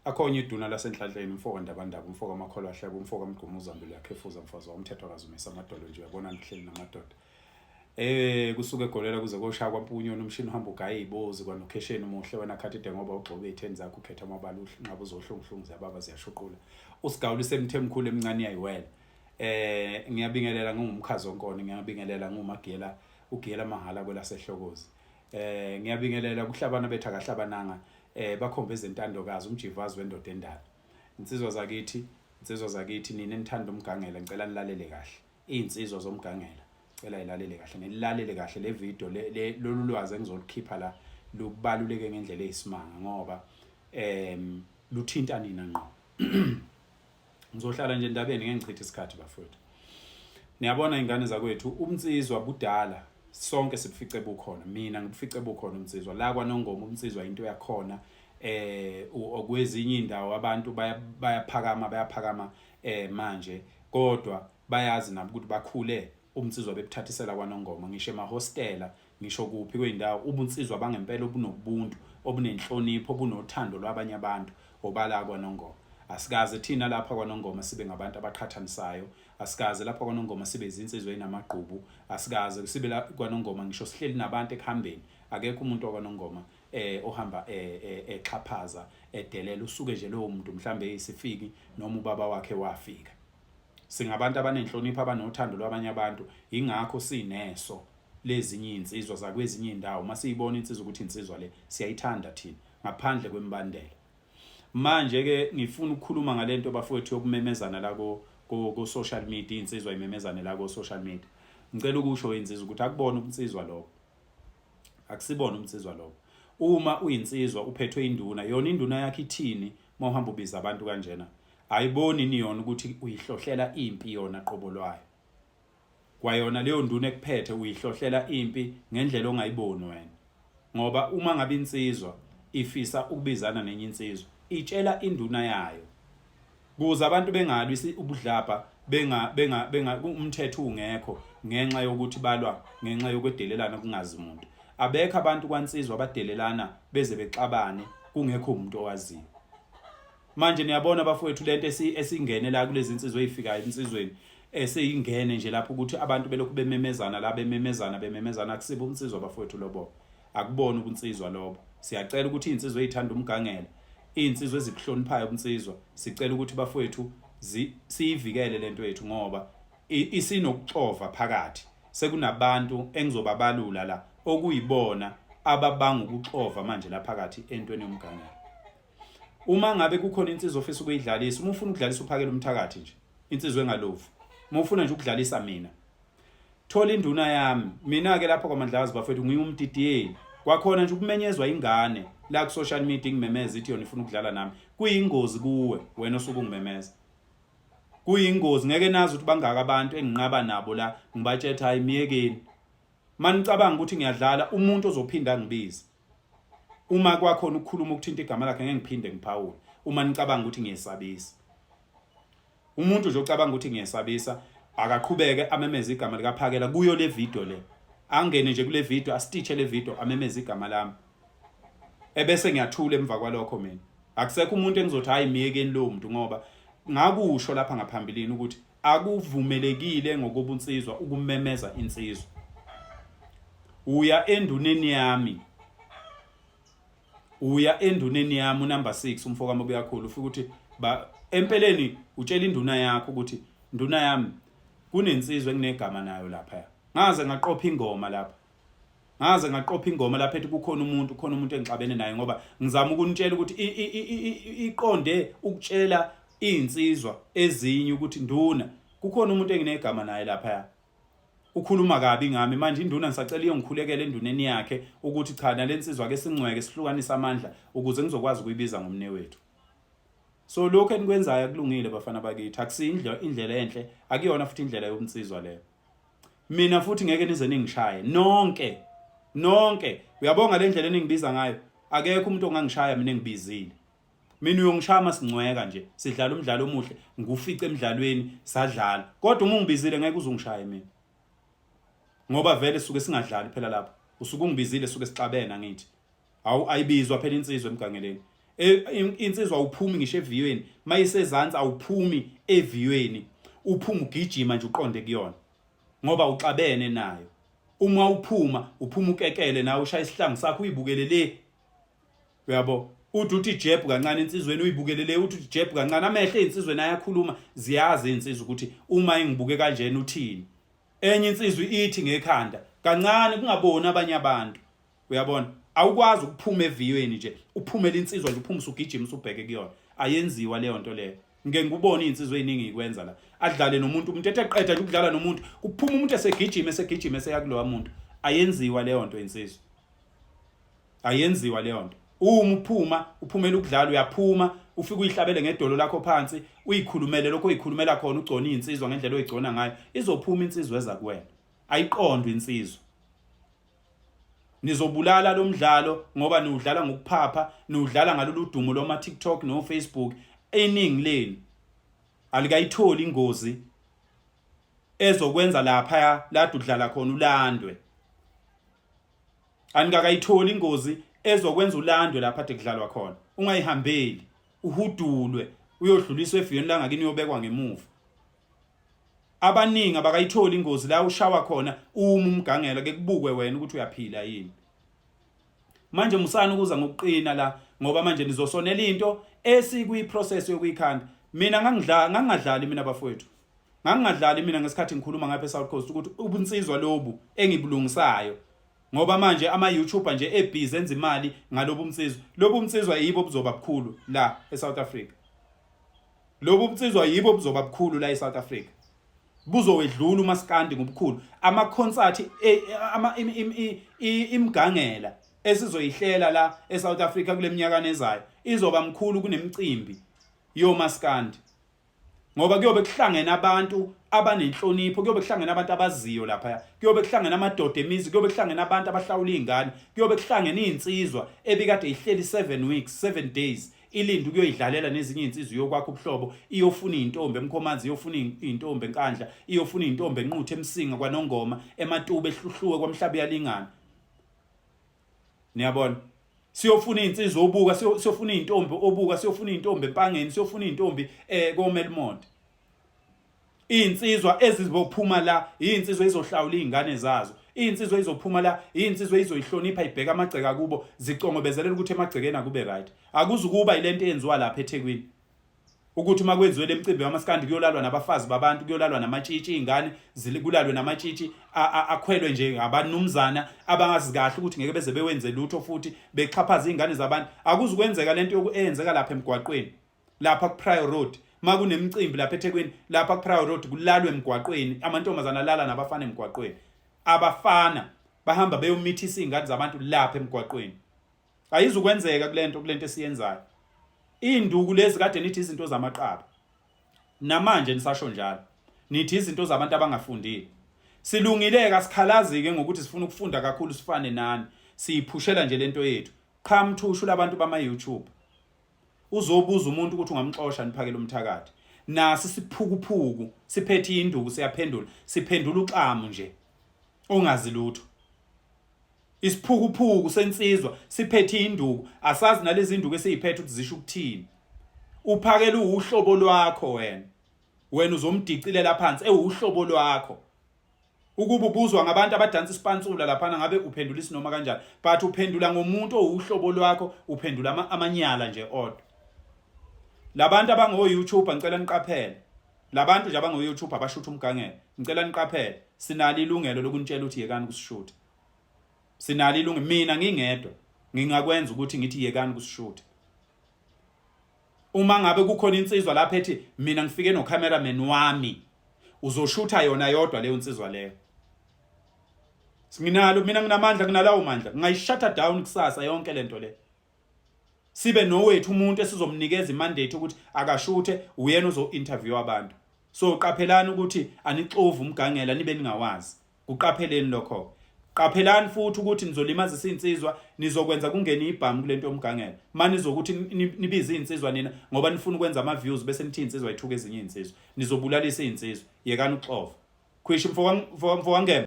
akhonye iduna lasenhlanhleni umfoka ndabandaba umfoka amakholwa ahlaba umfoka amgqumo uzambile yakhefuza mfazi wamthetho akazumisa amadolo nje uyabona ngihleli namadoda kusuka egolela kuze koshaya kwampunyoni umshini uhamba ugaya izibozi kwanocation umuhle wena khathide ngoba ugxobe i10 zakho ukhetha amabala ngabe uzohlunguhlungu ziyababa ziyashuqula usigawula isemthemkhulu emncane yayiwela ngiyabingelela ngumkhazi onkone ngiyabingelela ngumagela ugela mahala kwelaSehlokozi ngiyabingelela kuhlabana bethu akahlabananga bakhomba izintandokazi umjivazi wendoda endala insizwa zakithi nina enithanda umgangela ngicela nilalele kahle izinsizwa zomgangela cela ilalele kahle nelilalele kahle le video lolu lwazi engizolikhipha la lubaluleke ngendlela eyisimanga ngoba luthinta nina ngqo ngizohlala nje endabeni ngeke ngichithe isikhathi bafowethu niyabona ingane zakwethu umnsizwa budala sonke sibufice bukhona mina ngibufice bukhona umnsizwa la kwaNongoma umnsizwa into yakhona okwezinye indawo abantu bayaphakama manje kodwa bayazi nabo ukuthi bakhule umnsizwa bebuthathisela kwaNongoma ngisho emahostela ngisho kuphi kweindawo ubunsizwa bangempela obunobuntu obunenhlonipho obunothando lwabanye abantu obala kwaNongoma asikaze thina lapha kwaNongoma sibe ngabantu abaqhathanisayo asikaze lapha kwaNongoma sibe izinsizwe enamagqubu asikaze sibe la kwaNongoma ngisho sihleli nabantu ekuhambeni akekho umuntu wakwaNongoma ohamba exhaphaza edelela usuke nje lo muntu mhlambe isifiki noma ubaba wakhe wafika singabantu abanenhlonipho abanothando lwabanye abantu ingakho sineso lezinye insizwa zakwezinye indawo masiyibona insizwa ukuthi insizwa le siyayithanda thina ngaphandle kwembandela manje ke ngifuna ukukhuluma ngalento bafowethu yokumemezana la ko social media insizwa imemezane la ko social media ngicela ukusho insizwa ukuthi akubona umnsizwa lo akusibona umnsizwa lo uma uyinsizwa uphethwe induna yona induna yakhe ithini mawuhamba ubiza abantu kanjena ayiboni ni yona ukuthi uyihlohlela impi yona qobo lwayo kwayona leyo nduna ekuphethe uyihlohlela impi ngendlela ongayiboni wena ngoba uma ngabe insizwa ifisa ukubizana nenye insizwa itshela induna yayo kuze abantu bengalwi ubudlapha benga umthetho ungekho ngenxa yokuthi balwa ngenxa yokwedelelana kungazi umuntu abekho abantu kwansizwa abadelelana beze bexabane kungekho umuntu owaziyo manje niyabona bafowethu lento esingene la kulezi insizwe ezifikayo insizweni eseyingene nje lapho ukuthi abantu belokhu bememezana la bememezana akusibo umnsizwa bafowethu lobo akubona ubunsizwa lobo siyacela ukuthi insizwe ezithanda umgangela insizwe ezibuhloniphayo ubunsizwa sicela ukuthi bafowethu siyivikele lento yethu ngoba isinokuxova phakathi sekunabantu engizobabalula la okuyibona ababanga ukuxova manje la phakathi entweni yomgangela uma ngabe kukhona insizwe ofisa ukuyidlalisa uma ufuna ukudlalisa uphakela umthakathi nje insizwe engalovu uma ufuna nje ukudlalisa mina thola induna yami mina ke lapho kwaMandlazi bafethu ngiyumtitiyeli kwakhona nje ukumenyezwa ingane la ku social media ngimemeza ithi yona ifuna ukudlala nami kuyingozi kuwe wena osuke ungimemeza kuyingozi ngeke nazi ukuthi bangaka abantu enginqaba nabo la ngibatshetha hayi miyekeni manicabanga ukuthi ngiyadlala umuntu ozophinda ngibiza uma kwakhona ukukhuluma ukuthinta igama lakhe ngeke ngiphinde ngiphawule uma nicabanga ukuthi ngiyesabisa umuntu nje ocabanga ukuthi ngiyesabisa akaqhubeke amemeze igama likaphakela kuyo le video le angene nje kule video asititshe le video amemeze igama lami ebese ngiyathula emva kwalokho mina akusekho umuntu engizothi hayi miyekeni lo muntu ngoba ngakusho lapha ngaphambilini ukuthi akuvumelekile ngokubunsizwa ukumemeza insizwa uya enduneni yami number 6 umfoka wami uyakhulu ufika ukuthi empeleni utshela induna yakho ukuthi nduna yami kunensizwe enginegama nayo lapha ngaze ngaqopha ingoma lapha ethi kukhona umuntu engixabene naye ngoba ngizama ukunitshela ukuthi iqonde ukutshela insizwa ezinye ukuthi nduna kukhona umuntu enginegama naye lapha ukhuluma kabi ngami manje induna ngisacela iyongikhulekela enduneni yakhe ukuthi cha nalensizwa ke singcweke sihlukanisa amandla ukuze ngizokwazi ukuyibiza ngomne wethu so lokho enikwenzayo kulungile bafana bakithi akusindla indlela enhle akuyona futhi indlela yobunsizwa leyo mina futhi ngeke nize ningishaye nonke uyabonga le ndlela eningibiza ngayo akekho umuntu ongangishaya mina ngibizile mina uyongishaya masingcweka nje sidlala umdlalo omuhle ngufice emidlalweni sadlala kodwa uma ungibizile ngeke uzongishaye mina ngoba vele suke singadlali phela lapho usuke ungibizile suke sixabena ngithi ayibizwa phela insizwe emgangeleni insizwa awuphumi ngisho eviyweni mayisezantsi awuphumi eviyweni uphuma ugijima nje uqonde kuyona ngoba uxabene nayo. Uma uphuma ukekele nawe ushaya isihlangu sakho uyibukele le, uyabo, uthi ijeb kancane insizweni uyibukele le, uthi ijeb kancane amehlo einsizweni ayakhuluma, ziyazi insizwa ukuthi uma engibuke kanjena uthini. Enye insizwa ithi ngekhanda kancane kungaboni abanye abantu, uyabona. Awukwazi ukuphuma eviyweni nje uphumele insizwa nje uphuma usugijima usubheke kuyona, ayenziwa leyo nto leyo. Ngeke ngubone insizwe eziningi ikwenza la, adlale nomuntu umuntu ethe qeda nje ukudlala nomuntu kuphuma umuntu esegijima eseya kulowa muntu. Ayenziwa leyo nto insizwa, ayenziwa leyo nto. Uma uphumela ukudlala uyaphuma ufike uyihlabele ngedolo lakho phansi uyikhulumele lokho uyikhulumela khona ugcona insizwa ngendlela oyigcona ngayo, izophuma insizwa eza kuwena. Ayiqondwe insizwa. Nizobulala lo mdlalo ngoba niwudlala ngokuphapha, niwudlala ngalolu dumo loma TikTok no Facebook. Eningi leni alikayitholi ingozi ezokwenza lapha la udlala khona ulandwe. Anikakayitholi ingozi ezokwenza ulandwe lapha ade kudlalwa khona. Ungayihambeli, uhudulwe, uyodluliswa eviyweni la ngakini uyobekwa ngemuva. Abaningi abakayitholi ingozi la ushawa khona uma umgangela ke kubukwe wena ukuthi uyaphila yini. Manje musana ukuza ngokuqina la ngoba manje nizosonela into esikuyiprocess yokuyikhanda. Mina ngangadlali mina bafowethu. Ngangadlali mina ngesikhathi ngikhuluma ngapha eSouth Coast ukuthi ubunsizwa lobu engibulungisayo. Ngoba manje ama YouTuber nje ebhizi enza imali ngalobu umnsizwa. Lobu umnsizwa yibo buzoba bukhulu la eSouth Africa. Lobu umnsizwa yibo buzoba bukhulu la eSouth Africa. Buzowedlula umaskandi ngobukhulu. Ama concert imgangela esizoyihlela la eSouth Africa kule minyaka ezayo izoba mkhulu kunemicimbi yomaskandi. Ngoba kuyobe kuhlangene abantu abanenhlonipho, kuyobe kuhlangene abantu abaziyo lapha, kuyobe kuhlangene amadoda emizi, kuyobe kuhlangene abantu abahlawula izingane, kuyobe kuhlangene insizwa ebikade ihleli 7 weeks 7 days ilindi kuyoyidlalela nezinye insizwa yokwakho ubuhlobo, iyofuna intombi emkhomanzi, iyofuna intombi enkandla, iyofuna intombi enquthe emsinga kwaNongoma, eMatuba ehluhluwe kwamhlaba yalingana. Niyabona? Siyofuna insizwa obuka, siyofuna intombi obuka, siyofuna intombi empangeni, siyofuna intombi koMelmond. Insizwa ezizophuma la, insizwa ezohlawula izingane zazo. Insizwa ezophuma la, insizwa ezoyihlonipha ibheka amagceka kubo, zicongobezela ukuthi emagcekeni akube right. Akuzukuba ilento eyenziwa lapha eThekwini. Ukuthi uma kwenziwe lemicimbi yamaskandi kuyolalwa nabafazi babantu, kuyolalwa namatshitshi, izingane zilikulalwe namatshitshi akhwelwe nje abanumzana abangazi kahle ukuthi ngeke beze bewenze lutho futhi bexhaphaza izingane zabantu. Akuzukwenzeka lento eyenzeka lapha emgwaqweni. Lapha kuPrior Road, makunemicimbi lapha eThekwini, lapha kuPrior Road kulalwe emgwaqweni, amantombazana alala nabafana emgwaqweni. Abafana bahamba beyomithisa izingane zabantu lapha emgwaqweni. Ayizukwenzeka kulento esiyenzayo. Induku lezi kade nithi izinto zamaqaba. Namanje nisasho njalo. Nithi izinto zabantu abangafundile. Silungileka sikhalazike ngokuthi sifuna ukufunda kakhulu sifane nani. Siyiphushela nje lento yethu. Qhamthushu labantu bama YouTube. Uzobuza umuntu ukuthi ungamxoxa niphakele umthakathi. Nasi siphukuphuku, siphethe induku siyaphendula. Siphendula uxamu nje. Ongazi lutho. Isiphukuphuku sensizwa siphethe induku, asazi nalezi induku esiziphethe ukuthi zisho ukuthini. Uphakela uhlobo lwakho wena uzomdicilela phansi uhlobo lwakho. Ukuba ubuzwa ngabantu abadansa isipansula lapha ngabe uphendula isinoma kanjani, but uphendula ngomuntu uhlobo lwakho, uphendula amanyala nje odwa. Labantu abango YouTuber ngicela niqaphele. Labantu nje abango YouTuber abashutha umgangela, ngicela niqaphele. Sinalo ilungelo lokunitshela ukuthi yekani kusishutha. Sinalo ilungelo, mina ngingedwa ngingakwenza ukuthi ngithi yekani kusishutha. Uma ngabe kukhona insizwa lapha ethi mina ngifike no cameraman wami, uzoshutha yona yodwa leyo insizwa leyo. Singinalo mina nginamandla, nginalawo mandla, ngayishutha down kusasa yonke lento le. Sibe nowethu umuntu esizomnikeza imandate ukuthi akashuthe, uyena uzo interview abantu. So qaphelani ukuthi anixovu umgangela nibe ningawazi. Kuqapheleni lokho. Qaphelani futhi ukuthi nizolimazisa insizwa, nizokwenza kungene ibhamu kulento yomgangela. Manje nizokuthi nibize insizwa nina ngoba nifuna ukwenza ama views bese nithi insizwa ayithuke ezinye insizwa. Nizobulalisa insizwa. Yekani uxova. Khwishi mfowangema.